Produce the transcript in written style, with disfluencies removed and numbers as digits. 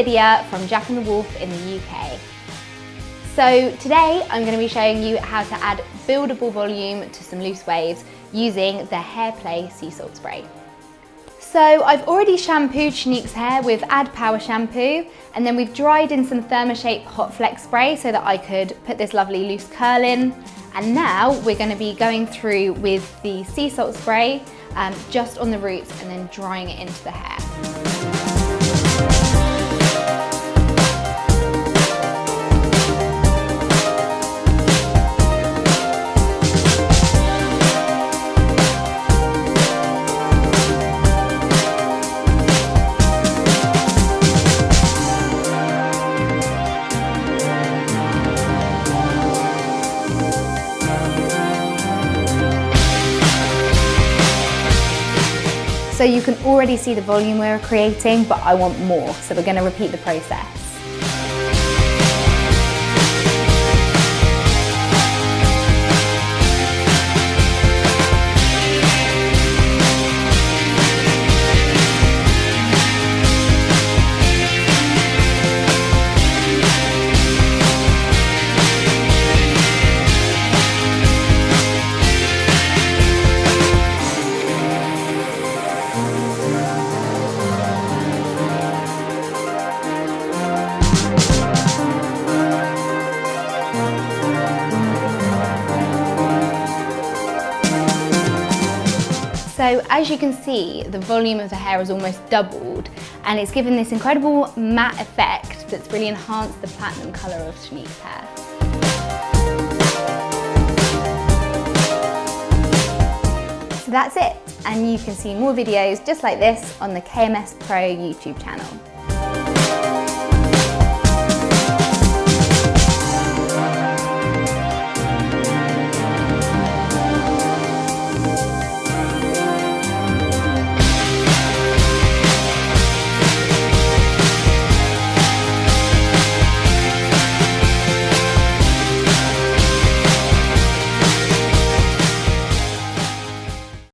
Lydia from Lydia Wolfe in the UK. So today I'm going to be showing you how to add buildable volume to some loose waves using the HAIRPLAY Sea Salt Spray. So I've already shampooed Shanique's hair with ADDPOWER Shampoo, and then we've dried in some THERMASHAPE Hot Flex Spray so that I could put this lovely loose curl in. And now we're going to be going through with the sea salt spray just on the roots and then drying it into the hair. So you can already see the volume we're creating, but I want more, so we're going to repeat the process. So as you can see, the volume of the hair has almost doubled, and it's given this incredible matte effect that's really enhanced the platinum colour of Shanique's hair. So that's it, and you can see more videos just like this on the KMS Pro YouTube channel.